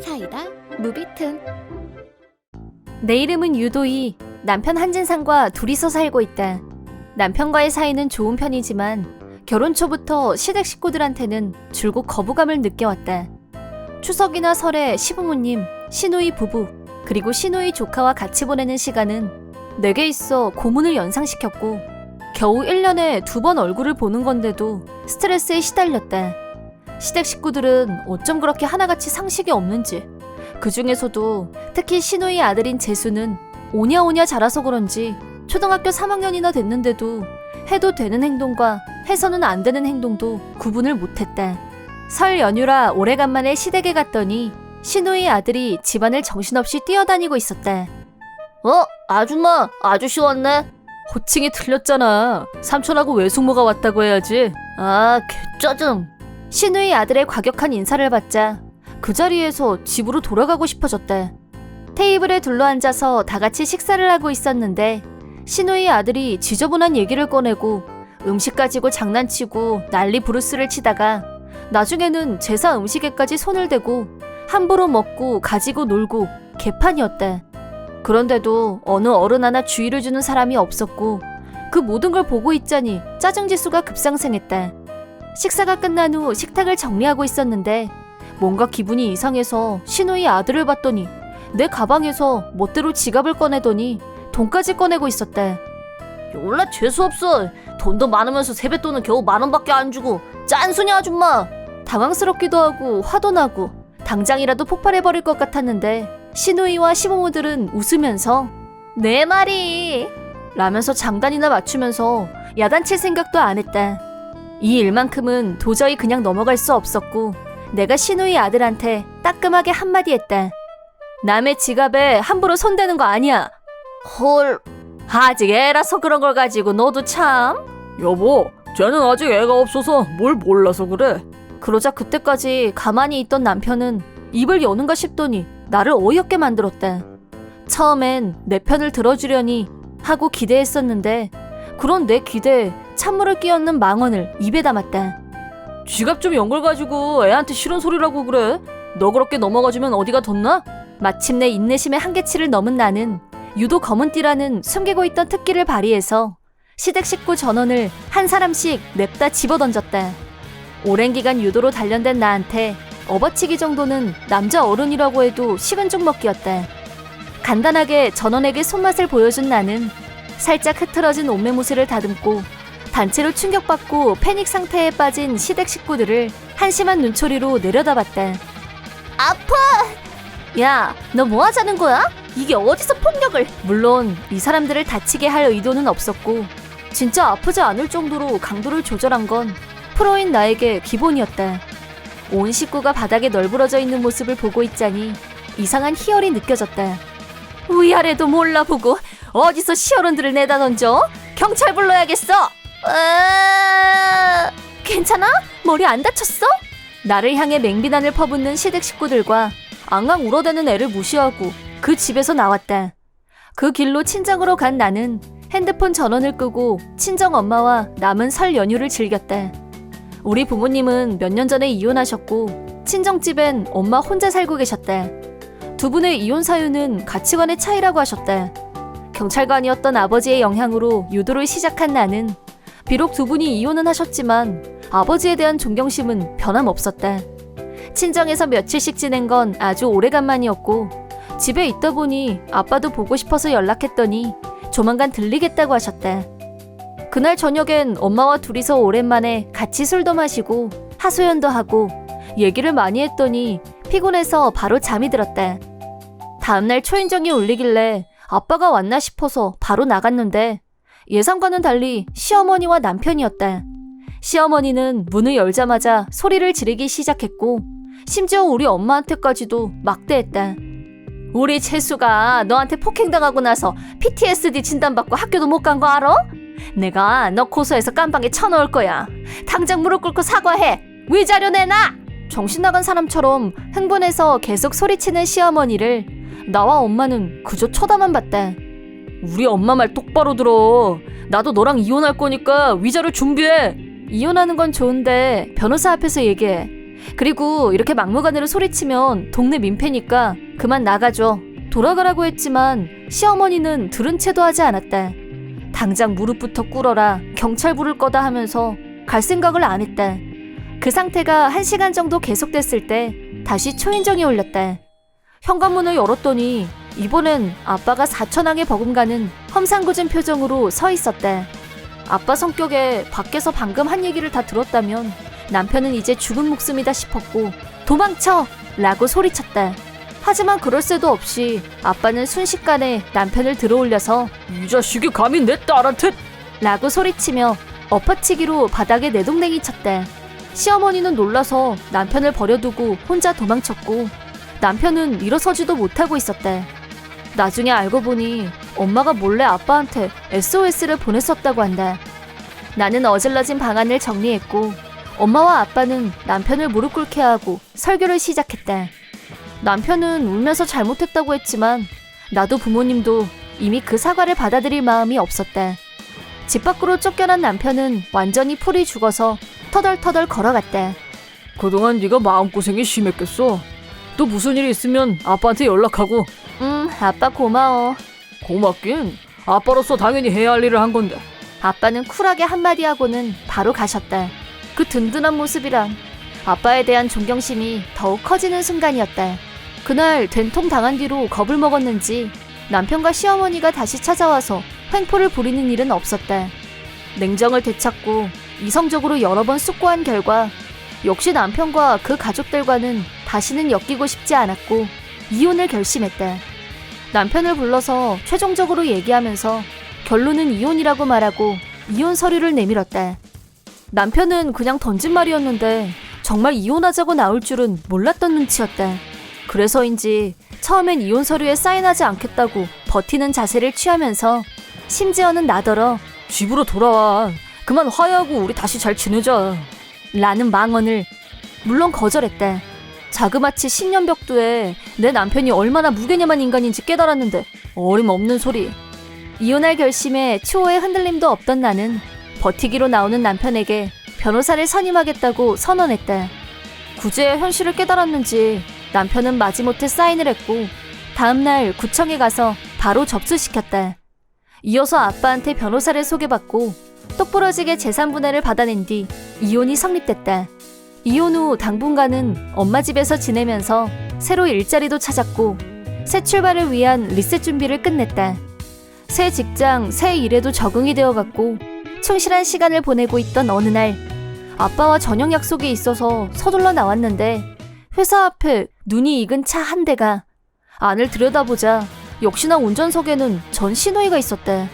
사이다 무비튼. 내 이름은 유도희. 남편 한진상과 둘이서 살고 있다. 남편과의 사이는 좋은 편이지만 결혼 초부터 시댁 식구들한테는 줄곧 거부감을 느껴왔다. 추석이나 설에 시부모님, 시누이 부부, 그리고 시누이 조카와 같이 보내는 시간은 내게 있어 고문을 연상시켰고 겨우 1년에 2번 얼굴을 보는 건데도 스트레스에 시달렸다. 시댁 식구들은 어쩜 그렇게 하나같이 상식이 없는지, 그 중에서도 특히 시누이 아들인 재수는 오냐오냐 자라서 그런지 초등학교 3학년이나 됐는데도 해도 되는 행동과 해서는 안 되는 행동도 구분을 못했다. 설 연휴라 오래간만에 시댁에 갔더니 시누이 아들이 집안을 정신없이 뛰어다니고 있었다. 아줌마, 아저씨 왔네. 호칭이 틀렸잖아. 삼촌하고 외숙모가 왔다고 해야지. 개짜증. 시누이 아들의 과격한 인사를 받자 그 자리에서 집으로 돌아가고 싶어졌다. 테이블에 둘러앉아서 다 같이 식사를 하고 있었는데 시누이 아들이 지저분한 얘기를 꺼내고 음식 가지고 장난치고 난리 부르스를 치다가 나중에는 제사 음식에까지 손을 대고 함부로 먹고 가지고 놀고 개판이었다. 그런데도 어느 어른 하나 주의를 주는 사람이 없었고 그 모든 걸 보고 있자니 짜증지수가 급상승했다. 식사가 끝난 후 식탁을 정리하고 있었는데 뭔가 기분이 이상해서 시누이 아들을 봤더니 내 가방에서 멋대로 지갑을 꺼내더니 돈까지 꺼내고 있었다. 원래 재수없어. 돈도 많으면서 세뱃돈은 겨우 10,000원밖에 안 주고 짠수냐 아줌마. 당황스럽기도 하고 화도 나고 당장이라도 폭발해버릴 것 같았는데 시누이와 시부모들은 웃으면서 내 말이 라면서 장단이나 맞추면서 야단칠 생각도 안 했다. 이 일만큼은 도저히 그냥 넘어갈 수 없었고 내가 시누이 아들한테 따끔하게 한마디 했다. 남의 지갑에 함부로 손대는 거 아니야. 헐, 아직 애라서 그런 걸 가지고 너도 참. 여보, 쟤는 아직 애가 없어서 뭘 몰라서 그래. 그러자 그때까지 가만히 있던 남편은 입을 여는가 싶더니 나를 어이없게 만들었다. 처음엔 내 편을 들어주려니 하고 기대했었는데 그런 내 기대에 찬물을 끼얹는 망언을 입에 담았다. 지갑 좀 연 걸 가지고 애한테 싫은 소리라고 그래? 너 그렇게 넘어가주면 어디가 덧나? 마침내 인내심의 한계치를 넘은 나는 유도 검은띠라는 숨기고 있던 특기를 발휘해서 시댁 식구 전원을 한 사람씩 냅다 집어던졌다. 오랜 기간 유도로 단련된 나한테 업어치기 정도는 남자 어른이라고 해도 식은 죽 먹기였다. 간단하게 전원에게 손맛을 보여준 나는 살짝 흐트러진 옷매무새를 다듬고 단체로 충격받고 패닉 상태에 빠진 시댁 식구들을 한심한 눈초리로 내려다봤다. 아파! 야, 너 뭐 하자는 거야? 이게 어디서 폭력을? 물론 이 사람들을 다치게 할 의도는 없었고 진짜 아프지 않을 정도로 강도를 조절한 건 프로인 나에게 기본이었다. 온 식구가 바닥에 널브러져 있는 모습을 보고 있자니 이상한 희열이 느껴졌다. 위아래도 몰라보고 어디서 시어른들을 내다 던져? 경찰 불러야겠어! 괜찮아? 머리 안 다쳤어? 나를 향해 맹비난을 퍼붓는 시댁 식구들과 앙앙 울어대는 애를 무시하고 그 집에서 나왔다. 그 길로 친정으로 간 나는 핸드폰 전원을 끄고 친정 엄마와 남은 설 연휴를 즐겼다. 우리 부모님은 몇 년 전에 이혼하셨고 친정집엔 엄마 혼자 살고 계셨다. 두 분의 이혼 사유는 가치관의 차이라고 하셨다. 경찰관이었던 아버지의 영향으로 유도를 시작한 나는 비록 두 분이 이혼은 하셨지만 아버지에 대한 존경심은 변함없었다. 친정에서 며칠씩 지낸 건 아주 오래간만이었고 집에 있다 보니 아빠도 보고 싶어서 연락했더니 조만간 들리겠다고 하셨다. 그날 저녁엔 엄마와 둘이서 오랜만에 같이 술도 마시고 하소연도 하고 얘기를 많이 했더니 피곤해서 바로 잠이 들었다. 다음날 초인종이 울리길래 아빠가 왔나 싶어서 바로 나갔는데 예상과는 달리 시어머니와 남편이었다. 시어머니는 문을 열자마자 소리를 지르기 시작했고 심지어 우리 엄마한테까지도 막대했다. 우리 채수가 너한테 폭행당하고 나서 PTSD 진단받고 학교도 못 간 거 알아? 내가 너 고소해서 깜방에 쳐넣을 거야. 당장 무릎 꿇고 사과해. 위자료 내놔! 정신 나간 사람처럼 흥분해서 계속 소리치는 시어머니를 나와 엄마는 그저 쳐다만 봤다. 우리 엄마 말 똑바로 들어. 나도 너랑 이혼할 거니까 위자료 준비해. 이혼하는 건 좋은데 변호사 앞에서 얘기해. 그리고 이렇게 막무가내로 소리치면 동네 민폐니까 그만 나가줘. 돌아가라고 했지만 시어머니는 들은 채도 하지 않았다. 당장 무릎부터 꿇어라, 경찰 부를 거다 하면서 갈 생각을 안 했다. 그 상태가 1시간 정도 계속됐을 때 다시 초인종이 울렸다. 현관문을 열었더니 이번엔 아빠가 사천왕에 버금가는 험상궂은 표정으로 서 있었다. 아빠 성격에 밖에서 방금 한 얘기를 다 들었다면 남편은 이제 죽은 목숨이다 싶었고 도망쳐! 라고 소리쳤다. 하지만 그럴 새도 없이 아빠는 순식간에 남편을 들어올려서 이 자식이 감히 내 딸한테. 라고 소리치며 엎어치기로 바닥에 내동댕이 쳤다. 시어머니는 놀라서 남편을 버려두고 혼자 도망쳤고 남편은 일어서지도 못하고 있었다. 나중에 알고 보니 엄마가 몰래 아빠한테 SOS를 보냈었다고 한다. 나는 어질러진 방안을 정리했고 엄마와 아빠는 남편을 무릎 꿇게 하고 설교를 시작했다. 남편은 울면서 잘못했다고 했지만 나도 부모님도 이미 그 사과를 받아들일 마음이 없었다. 집 밖으로 쫓겨난 남편은 완전히 풀이 죽어서 터덜터덜 걸어갔다. 그동안 네가 마음고생이 심했겠어. 또 무슨 일이 있으면 아빠한테 연락하고. 아빠 고마워. 고맙긴. 아빠로서 당연히 해야 할 일을 한 건데. 아빠는 쿨하게 한마디 하고는 바로 가셨다. 그 든든한 모습이란 아빠에 대한 존경심이 더욱 커지는 순간이었다. 그날 된통 당한 뒤로 겁을 먹었는지 남편과 시어머니가 다시 찾아와서 횡포를 부리는 일은 없었다. 냉정을 되찾고 이성적으로 여러 번 숙고한 결과 역시 남편과 그 가족들과는 다시는 엮이고 싶지 않았고 이혼을 결심했다. 남편을 불러서 최종적으로 얘기하면서 결론은 이혼이라고 말하고 이혼 서류를 내밀었다. 남편은 그냥 던진 말이었는데 정말 이혼하자고 나올 줄은 몰랐던 눈치였다. 그래서인지 처음엔 이혼 서류에 사인하지 않겠다고 버티는 자세를 취하면서 심지어는 나더러 집으로 돌아와. 그만 화해하고 우리 다시 잘 지내자. 라는 망언을 물론 거절했다. 자그마치 신년벽두에 내 남편이 얼마나 무개념한 인간인지 깨달았는데 어림없는 소리. 이혼할 결심에 추호의 흔들림도 없던 나는 버티기로 나오는 남편에게 변호사를 선임하겠다고 선언했다. 구제의 현실을 깨달았는지 남편은 마지못해 사인을 했고 다음날 구청에 가서 바로 접수시켰다. 이어서 아빠한테 변호사를 소개받고 똑부러지게 재산분할을 받아낸 뒤 이혼이 성립됐다. 이혼 후 당분간은 엄마 집에서 지내면서 새로 일자리도 찾았고 새 출발을 위한 리셋 준비를 끝냈다. 새 직장, 새 일에도 적응이 되어갔고 충실한 시간을 보내고 있던 어느 날 아빠와 저녁 약속이 있어서 서둘러 나왔는데 회사 앞에 눈이 익은 차 한 대가 안을 들여다보자 역시나 운전석에는 전 시누이가 있었대.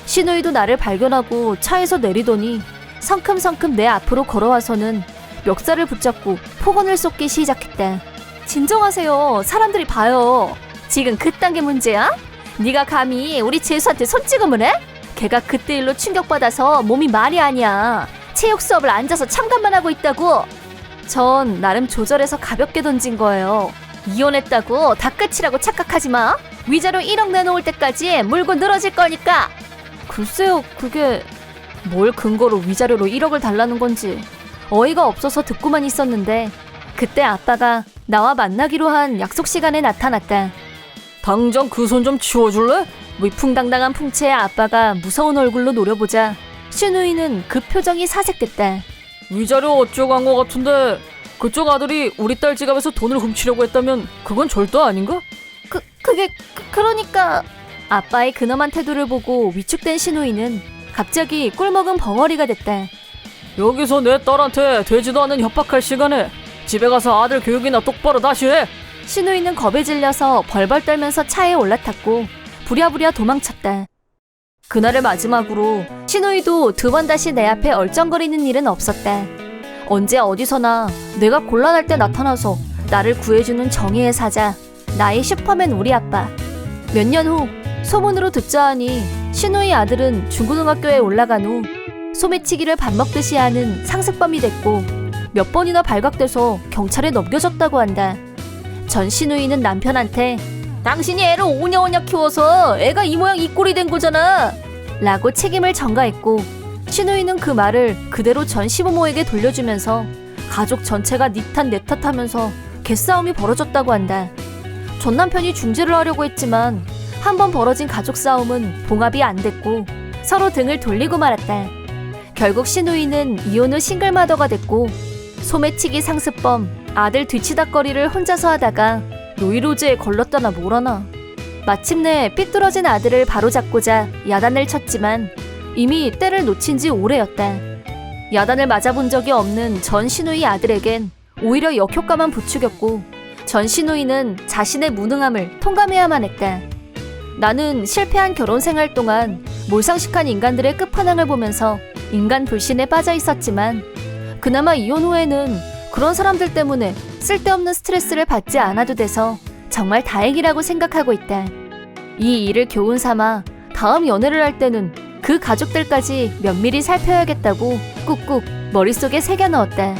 시누이도 나를 발견하고 차에서 내리더니 성큼성큼 내 앞으로 걸어와서는 멱살을 붙잡고 폭언을 쏟기 시작했대. 진정하세요. 사람들이 봐요. 지금 그딴 게 문제야? 네가 감히 우리 재수한테 손찌검을 해? 걔가 그때 일로 충격받아서 몸이 말이 아니야. 체육 수업을 앉아서 참관만 하고 있다고. 전 나름 조절해서 가볍게 던진 거예요. 이혼했다고 다 끝이라고 착각하지 마. 위자료 1억 내놓을 때까지 물고 늘어질 거니까. 글쎄요, 그게 뭘 근거로 위자료로 1억을 달라는 건지 어이가 없어서 듣고만 있었는데 그때 아빠가 나와 만나기로 한 약속 시간에 나타났다. 당장 그 손 좀 치워줄래? 위풍당당한 풍채의 아빠가 무서운 얼굴로 노려보자 시누이는 그 표정이 사색됐다. 위자료 어쩌고 한 거 같은데 그쪽 아들이 우리 딸 지갑에서 돈을 훔치려고 했다면 그건 절도 아닌가? 그러니까 아빠의 근엄한 태도를 보고 위축된 시누이는 갑자기 꿀먹은 벙어리가 됐다. 여기서 내 딸한테 되지도 않는 협박할 시간에 집에 가서 아들 교육이나 똑바로 다시 해. 시누이는 겁에 질려서 벌벌 떨면서 차에 올라탔고 부랴부랴 도망쳤다. 그날을 마지막으로 시누이도 두 번 다시 내 앞에 얼쩡거리는 일은 없었다. 언제 어디서나 내가 곤란할 때 나타나서 나를 구해주는 정의의 사자, 나의 슈퍼맨 우리 아빠. 몇 년 후 소문으로 듣자 하니 시누이 아들은 중고등학교에 올라간 후 소매치기를 밥 먹듯이 하는 상습범이 됐고 몇 번이나 발각돼서 경찰에 넘겨졌다고 한다. 전 시누이는 남편한테 당신이 애를 오냐오냐 키워서 애가 이 모양 이 꼴이 된 거잖아 라고 책임을 전가했고 시누이는 그 말을 그대로 전 시부모에게 돌려주면서 가족 전체가 니 탓 내 탓하면서 개싸움이 벌어졌다고 한다. 전 남편이 중재를 하려고 했지만 한 번 벌어진 가족 싸움은 봉합이 안 됐고 서로 등을 돌리고 말았다. 결국 신우이는 이혼 후 싱글마더가 됐고 소매치기 상습범, 아들 뒤치다꺼리를 혼자서 하다가 노이로즈에 걸렸다나 뭐라나. 마침내 삐뚤어진 아들을 바로잡고자 야단을 쳤지만 이미 때를 놓친 지 오래였다. 야단을 맞아본 적이 없는 전 시누이 아들에겐 오히려 역효과만 부추겼고 전 시누이는 자신의 무능함을 통감해야만 했다. 나는 실패한 결혼 생활 동안 몰상식한 인간들의 끝판왕을 보면서 인간 불신에 빠져 있었지만 그나마 이혼 후에는 그런 사람들 때문에 쓸데없는 스트레스를 받지 않아도 돼서 정말 다행이라고 생각하고 있다. 이 일을 교훈 삼아 다음 연애를 할 때는 그 가족들까지 면밀히 살펴야겠다고 꾹꾹 머릿속에 새겨 넣었다.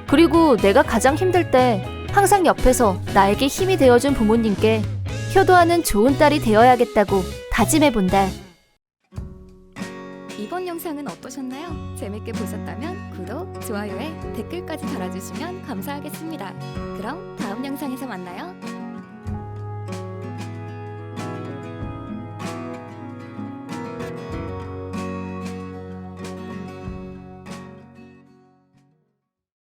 그리고 내가 가장 힘들 때 항상 옆에서 나에게 힘이 되어준 부모님께 효도하는 좋은 딸이 되어야겠다고 다짐해본다. 이번 영상은 어떠셨나요? 재밌게 보셨다면 구독, 좋아요에 댓글까지 달아주시면 감사하겠습니다. 그럼 다음 영상에서 만나요.